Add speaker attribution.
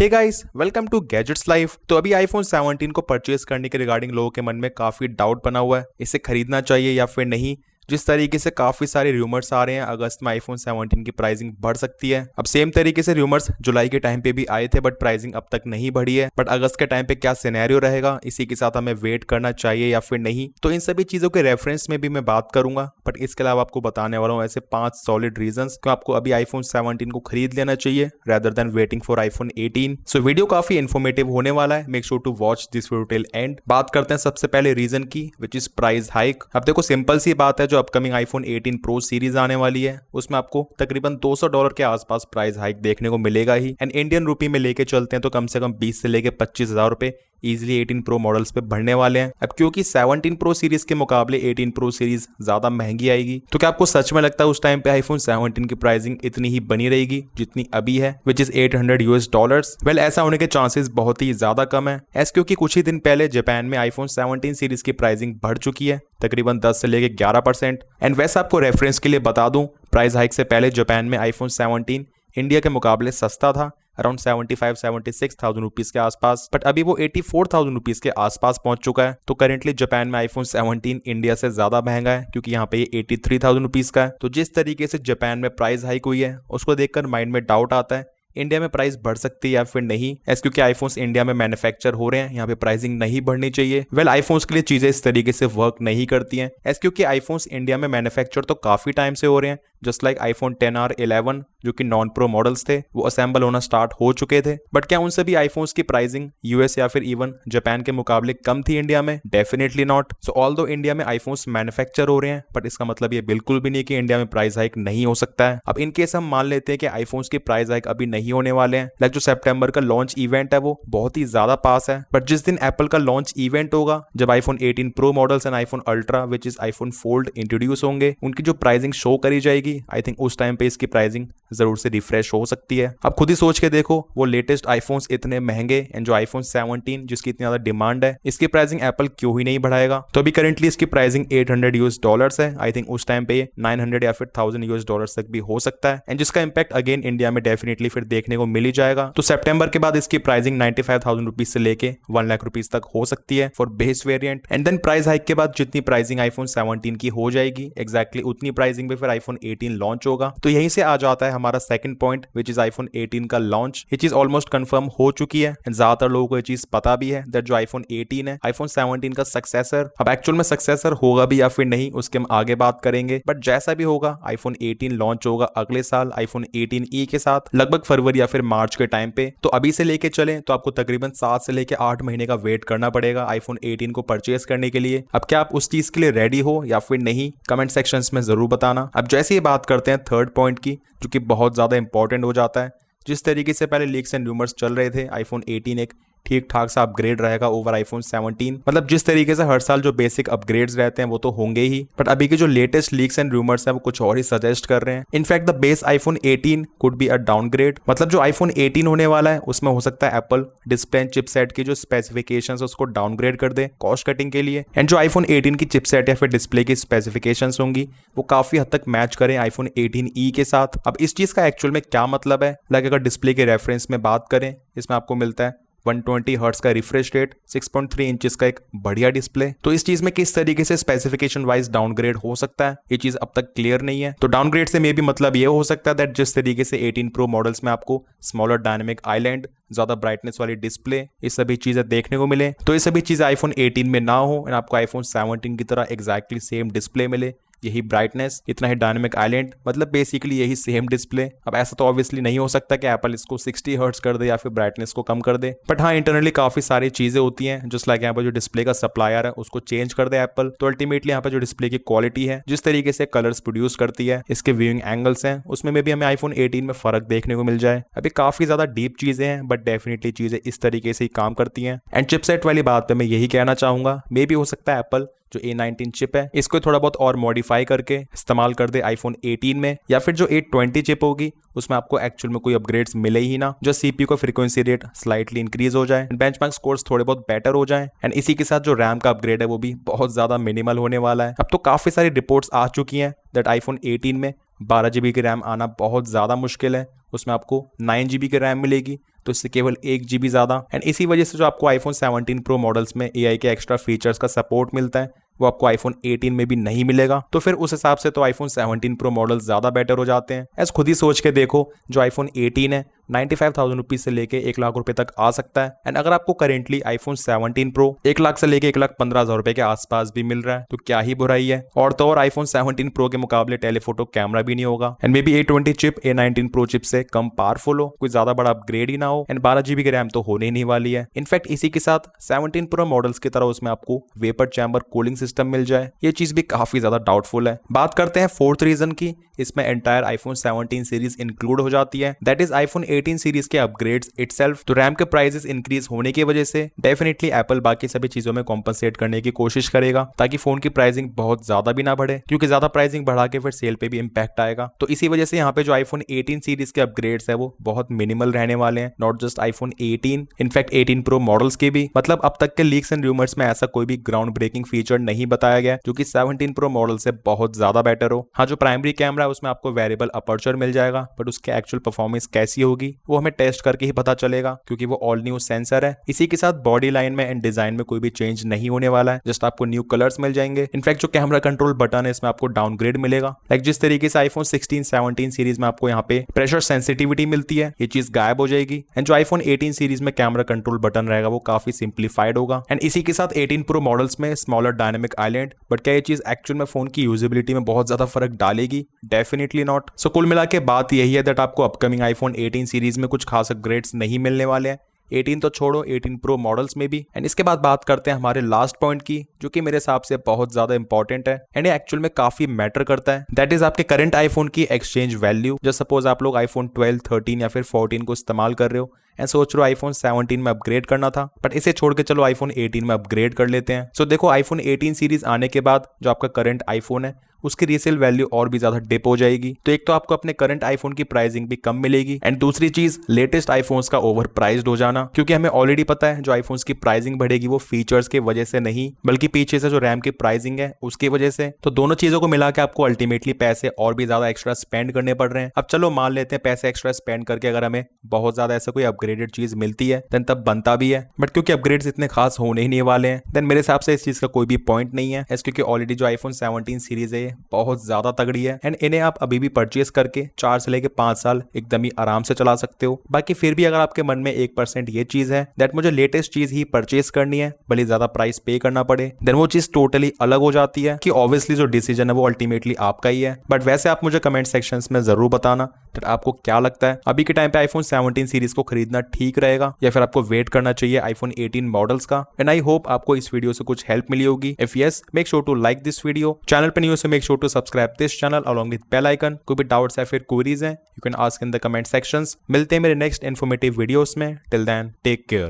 Speaker 1: Hey guys, welcome to gadgets life. तो अभी iPhone 17 को परचेज करने के रिगार्डिंग लोगों के मन में काफी डाउट बना हुआ है, इसे खरीदना चाहिए या फिर नहीं। जिस तरीके से काफी सारे रूमर्स आ रहे हैं अगस्त में आईफोन 17 की प्राइसिंग बढ़ सकती है। अब सेम तरीके से रूमर्स जुलाई के टाइम पे भी आए थे, बट प्राइसिंग अब तक नहीं बढ़ी है। बट अगस्त के टाइम पे क्या सिनेरियो रहेगा, इसी के साथ हमें वेट करना चाहिए या फिर नहीं, तो इन सभी चीजों के रेफरेंस में भी मैं बात करूंगा। बट इसके अलावा आपको बताने वाला हूँ ऐसे 5 सॉलिड रीजंस क्यों आपको अभी आईफोन 17 को खरीद लेना चाहिए rather than waiting for iPhone 18। So video काफी इन्फॉर्मेटिव होने वाला है, make sure to watch this video till end. बात करते हैं सबसे पहले रीजन की, विच इज प्राइस हाइक। अब देखो सिंपल सी बात है, जो अपकमिंग आईफोन 18 प्रो सीरीज आने वाली है उसमें आपको तकरीबन $200 के आसपास प्राइस हाइक देखने को मिलेगा ही। एंड इंडियन रुपी में लेके चलते हैं तो कम से कम 20 से लेके 25,000 रुपए इजिली 18 प्रो मॉडल्स पे बढ़ने वाले हैं। अब क्योंकि 17 प्रो सीरीज के मुकाबले 18 प्रो सीरीज ज्यादा महंगी आएगी, तो क्या आपको सच में लगता है उस टाइम पे आईफोन 17 की प्राइसिंग इतनी ही बनी रहेगी जितनी अभी है, विच इज $800? वेल, ऐसा होने के चांसेस बहुत ही ज्यादा कम है, ऐसे क्योंकि कुछ ही दिन पहले जापान में आईफोन 17 सीरीज की प्राइसिंग बढ़ चुकी है तकरीबन 10 से लेके 11%। एंड वैसे आपको रेफरेंस के लिए बता दूं, प्राइस हाइक से पहले जापान में आईफोन 17 इंडिया के मुकाबले सस्ता था, अराउंड 75-76,000 रुपीज के आसपास, बट अभी वो 84,000 रुपीज के आसपास पहुंच चुका है। तो करेंटली जापान में आईफोन 17 इंडिया से ज्यादा महंगा है क्योंकि यहाँ पे ये 83,000 रुपीज का है। तो जिस तरीके से जापान में प्राइस हाइक हुई है उसको देखकर माइंड में डाउट आता है इंडिया में प्राइस बढ़ सकती है या फिर नहीं, ऐसे क्योंकि आईफोन्स इंडिया में मैन्युफैक्चर हो रहे हैं, यहाँ पे प्राइसिंग नहीं बढ़नी चाहिए। वेल, आईफोन्स के लिए चीजें इस तरीके से वर्क नहीं करती हैं, ऐसे क्योंकि आईफोन्स इंडिया में मैन्युफैक्चर तो काफी टाइम से हो रहे हैं। जस्ट लाइक आईफोन 10R 11 जो कि नॉन प्रो मॉडल्स थे वो असेंबल होना स्टार्ट हो चुके थे, बट क्या उन सभी आईफोन्स की प्राइसिंग यूएस या फिर इवन जापान के मुकाबले कम थी इंडिया में? Definitely not. So although India में आईफोन्स मैन्युफैक्चर हो रहे हैं, बट इसका मतलब ये बिल्कुल भी नहीं कि इंडिया में प्राइस हाइक नहीं हो सकता है। अब इन केस हम मान लेते हैं कि आईफोन्स की प्राइस हाइक अभी नहीं होने वाले हैं, लाइक जो सितंबर का लॉन्च इवेंट है वो बहुत ही ज्यादा पास है, बट जिस दिन एप्पल का लॉन्च इवेंट होगा, जब iPhone 18 pro models and iPhone ultra which is iPhone fold introduce होंगे, उनकी जो प्राइसिंग शो करी जाएगी, आई थिंक उस टाइम पे इसकी प्राइसिंग जरूर से रिफ्रेश हो सकती है। अब खुद ही सोच के देखो, वो लेटेस्ट आईफोन्स इतने महंगे एंड जो आईफोन 17 जिसकी इतनी ज्यादा डिमांड है, इसकी प्राइसिंग एप्पल क्यों ही नहीं बढ़ाएगा। तो अभी करेंटली इसकी प्राइसिंग $800 है, आई थिंक उस टाइम पे 900 या फिर $1,000 तक भी हो सकता है, एंड जिसका इंपैक्ट अगेन इंडिया में डेफिनेटली फिर देखने को मिल ही जाएगा। तो सितंबर के बाद इसकी प्राइसिंग 95,000 रुपीज से लेके 1 लाख रुपीज तक हो सकती है for base variant. And then price hike के बाद जितनी प्राइसिंग आईफोन 17 की हो जाएगी, एग्जैक्टली उतनी प्राइसिंग पे फिर आईफोन 18 लॉन्च होगा। तो यहीं से आ जाता है हमारा second point, which is iPhone 18 का लॉन्च। ये चीज ऑलमोस्ट कंफर्म हो चुकी है एंड ज्यादातर लोगों को ये चीज पता भी है दैट जो आईफोन 18 है आईफोन 17 का सक्सेसर। अब एक्चुअल में सक्सेसर होगा भी या फिर नहीं उसके हम आगे बात करेंगे, बट जैसा भी होगा आईफोन 18 लॉन्च होगा अगले साल आईफोन 18e के साथ, लगभग फरवरी या फिर मार्च के टाइम पे। तो अभी से लेके चलें तो आपको तकरीबन 7 से लेके 8 महीने का वेट करना पड़ेगा आईफोन 18 को परचेज करने के लिए। अब क्या आप उस चीज के लिए रेडी हो या फिर नहीं, कमेंट सेक्शंस में जरूर बताना। अब जैसे ही बात करते हैं थर्ड पॉइंट की, जो कि बहुत ज्यादा इंपॉर्टेंट हो जाता है। जिस तरीके से पहले लीक्स एंड रूमर्स चल रहे थे, आईफोन 18 एक ठीक ठाक सा अपग्रेड रहेगा ओवर आईफोन 17, मतलब जिस तरीके से हर साल जो बेसिक अपग्रेड्स रहते हैं वो तो होंगे ही, बट अभी के जो लेटेस्ट लीक्स एंड रूमर्स हैं वो कुछ और ही सजेस्ट कर रहे हैं। In fact the base iPhone 18 could be a downgrade, मतलब जो आईफोन 18 होने वाला है उसमें हो सकता है एप्पल डिस्प्ले एंड चिपसेट की जो स्पेसिफिकेशंस उसको डाउनग्रेड कर दे कॉस्ट कटिंग के लिए, एंड जो आईफोन 18 की चिपसेट या फिर डिस्प्ले की स्पेसिफिकेशंस होंगी वो काफी हद तक मैच करें आईफोन 18e के साथ। अब इस चीज का एक्चुअल में क्या मतलब है, लाइक अगर डिस्प्ले के रेफरेंस में बात करें, इसमें आपको मिलता है 120 हर्ट्ज का रिफ्रेश रेट, 6.3 इंचेस का एक बढ़िया डिस्प्ले। तो इस चीज में किस तरीके से स्पेसिफिकेशन वाइज डाउनग्रेड हो सकता है ये चीज अब तक क्लियर नहीं है। तो डाउनग्रेड से मे भी मतलब ये हो सकता है दैट जिस तरीके से 18 प्रो मॉडल्स में आपको स्मॉलर डायनेमिक आइलैंड, ज्यादा ब्राइटनेस वाली डिस्प्ले, ये सभी चीजें देखने को मिले, तो ये सभी चीजें आईफोन 18 में ना हो एंड आपको आईफोन 17 की तरह एग्जैक्टली सेम डिस्प्ले मिले, यही ब्राइटनेस, इतना ही डायनेमिक आइलैंड, मतलब बेसिकली यही सेम डिस्प्ले। अब ऐसा तो ऑब्वियसली नहीं हो सकता कि एप्पल इसको 60 हर्ट्ज कर दे या फिर ब्राइटनेस को कम कर दे, बट हाँ इंटरनली काफी सारी चीजें होती हैं, जस्ट लाइक यहाँ पर जो डिस्प्ले का सप्लायर है उसको चेंज कर दे एप्पल, तो अल्टीमेटली यहाँ पर जो डिस्प्ले की क्वालिटी है, जिस तरीके से कलर्स प्रोड्यूस करती है, इसके व्यूइंग एंगल्स हैं, उसमें भी हमें आईफोन 18 में फर्क देखने को मिल जाए। अभी काफी ज्यादा डीप चीजें हैं, बट डेफिनेटली चीजें इस तरीके से ही काम करती हैं। एंड चिपसेट वाली बात पे मैं यही कहना चाहूंगा, मे भी हो सकता है एप्पल जो A19 चिप है इसको थोड़ा बहुत और मॉडिफाई करके इस्तेमाल कर दे आईफोन 18 में, या फिर जो A20 चिप होगी उसमें आपको एक्चुअल में कोई अपग्रेड्स मिले ही ना, जो CPU का फ्रीक्वेंसी रेट स्लाइटली इंक्रीज हो जाए, बेंचमार्क स्कोर्स थोड़े बहुत बेटर हो जाए, एंड इसी के साथ जो रैम का अपग्रेड है वो भी बहुत ज्यादा मिनिमल होने वाला है। अब तो काफी सारी रिपोर्ट्स आ चुकी हैं दैट आईफोन 18 में 12 GB की रैम आना बहुत ज्यादा मुश्किल है, उसमें आपको 9 GB की रैम मिलेगी, तो इससे केवल 1 GB ज्यादा। एंड इसी वजह से जो आपको आईफोन 17 प्रो मॉडल्स में AI के एक्स्ट्रा फीचर्स का सपोर्ट मिलता है वो आपको आईफोन 18 में भी नहीं मिलेगा। तो फिर उस हिसाब से तो आईफोन 17 प्रो मॉडल ज्यादा बेटर हो जाते हैं। ऐसा खुद ही सोच के देखो, जो आईफोन 18 है 95,000 रुपीज से लेके 1 लाख रुपए तक आ सकता है। एंड अगर आपको करेंटली आईफोन 17 प्रो 1 लाख से लेके 1,15,000 रुपए के आसपास भी मिल रहा है तो क्या ही बुराई है। और तो और आईफोन 17 प्रो के मुकाबले टेलीफोटो कैमरा भी नहीं होगा and may be A20 chip A19 pro chip से कम पावरफुल हो, कोई ज्यादा बड़ा अपग्रेड ही ना हो एंड 12 GB की रैम तो होने ही नहीं वाली है। इनफैक्ट इसी के साथ 17 प्रो मॉडल्स की तरह उसमें आपको वेपर चैम्बर कूलिंग सिस्टम मिल जाए, ये चीज भी काफी ज्यादा डाउटफुल है। बात करते हैं फोर्थ रीजन की, इसमें एंटायर आईफोन 17 सीरीज इंक्लूड हो जाती है, दैट इज आईफोन 18 सीरीज के अपग्रेड्स इटसेल्फ। तो रैम के प्राइसेस इंक्रीज होने की वजह से डेफिनेटली एप्पल बाकी सभी चीजों में कॉम्पनसेट करने की कोशिश करेगा ताकि फोन की प्राइसिंग बहुत ज्यादा भी ना बढ़े, क्योंकि ज्यादा प्राइसिंग बढ़ा के फिर सेल पे भी इंपैक्ट आएगा। तो इसी वजह से यहाँ पे जो आईफोन 18 सीरीज के अपग्रेड्स है वो बहुत मिनिमल रहने वाले हैं, not just iPhone 18, in fact 18 pro models के भी। मतलब अब तक के लीक्स एंड रूमर्स में ऐसा कोई भी ग्राउंड ब्रेकिंग फीचर नहीं बताया गया जो कि 17 प्रो मॉडल से बहुत ज्यादा बेटर हो। हाँ, जो प्राइमरी कैमरा है उसमें आपको वेरिएबल अपर्चर मिल जाएगा, बट उसके एक्चुअल परफॉर्मेंस कैसी होगी वो हमें टेस्ट करके ही पता चलेगा, क्योंकि वो ऑल न्यू सेंसर है। इसी के साथ बॉडी लाइन में एंड डिजाइन में कोई भी चेंज नहीं होने वाला है, जस्ट आपको न्यू कलर्स मिल जाएंगे। इनफैक्ट जो कैमरा कंट्रोल बटन है इसमें आपको डाउनग्रेड मिलेगा, लाइक जिस तरीके से आईफोन 16 17 सीरीज में आपको यहाँ पे प्रेशर सेंसिटिविटी मिलती है, ये चीज गायब हो जाएगी। एंड जो आईफोन 18 सीरीज में कैमरा कंट्रोल बटन रहेगा वो काफी सिंप्लीफाइड होगा। एंड इसी के साथ 18 प्रो मॉडल्स में स्मॉलर डायनेमिक आइलैंड, बट क्या ये चीज एक्चुअल में फोन की यूजेबिलिटी में बहुत ज्यादा फर्क डालेगी? Definitely not. सो कुल मिला के बात यही है दैट आपको अपकमिंग आईफोन 18 सीरीज में कुछ खास अपग्रेड्स नहीं मिलने वाले हैं, 18 तो छोड़ो 18 प्रो मॉडल्स में भी। एंड इसके बाद बात करते हैं हमारे लास्ट पॉइंट की, जो कि मेरे हिसाब से बहुत ज्यादा इंपॉर्टेंट है एंड ये एक्चुअल में काफी मैटर करता है, दैट इज आपके करंट आईफोन की एक्सचेंज वैल्यू। जब सपोज आप लोग आईफोन 12, 13 या फिर 14 को इस्तेमाल कर रहे हो एंड सोच रहे हो आईफोन 17 में अपग्रेड करना था, बट इसे छोड़ के चलो आईफोन 18 में अपग्रेड कर लेते हैं। सो देखो, आईफोन 18 सीरीज आने के बाद जो आपका करंट आईफोन है उसकी रीसेल वैल्यू और भी ज्यादा डिप हो जाएगी। तो एक तो आपको अपने करंट आईफोन की प्राइसिंग भी कम मिलेगी एंड दूसरी चीज लेटेस्ट आईफोन्स का ओवर प्राइस्ड हो जाना, क्योंकि हमें ऑलरेडी पता है जो आईफोन्स की प्राइसिंग बढ़ेगी वो फीचर्स की वजह से नहीं, बल्कि पीछे से जो रैम की प्राइसिंग है उसकी वजह से। तो दोनों चीजों को मिला के आपको अल्टीमेटली पैसे और भी ज्यादा एक्स्ट्रा स्पेंड करने पड़ रहे हैं। अब चलो मान लेते हैं पैसे एक्स्ट्रा स्पेंड करके अगर हमें बहुत ज्यादा ऐसा कोई अपग्रेडेड चीज मिलती है देन तब बनता भी है, बट क्योंकि अपग्रेड्स इतने खास होने ही नहीं वाले हैं देन मेरे हिसाब से इस चीज का कोई भी पॉइंट नहीं है, क्योंकि ऑलरेडी जो आईफोन 17 सीरीज है बहुत ज्यादा तगड़ी है एंड इन्हें आप अभी भी परचेस करके 4 से लेके 5 साल एकदम ही आराम से चला सकते हो। बाकी फिर भी अगर आपके मन में 1% ये चीज है दैट मुझे लेटेस्ट चीज ही परचेस करनी है भले ज्यादा प्राइस पे करना पड़े, देन वो चीज टोटली अलग हो जाती है कि ऑब्वियसली जो डिसीजन है वो अल्टीमेटली आपका ही है। बट वैसे आप मुझे कमेंट सेक्शंस में जरूर बताना दैट आपको क्या लगता है, अभी के टाइम पे आईफोन 17 सीरीज को खरीदना ठीक रहेगा या फिर आपको वेट करना चाहिए आईफोन 18 मॉडल्स का। एंड आई होप आपको इस वीडियो से कुछ हेल्प मिली होगी। If yes, make sure to like this video. Channel पे न्यू से make sure to subscribe this channel along with bell icon। कोई भी डाउट्स या फिर क्वेरीज हैं you can ask in the comment sections. मिलते हैं मेरे नेक्स्ट इन्फॉर्मेटिव वीडियोस में। Till then take care.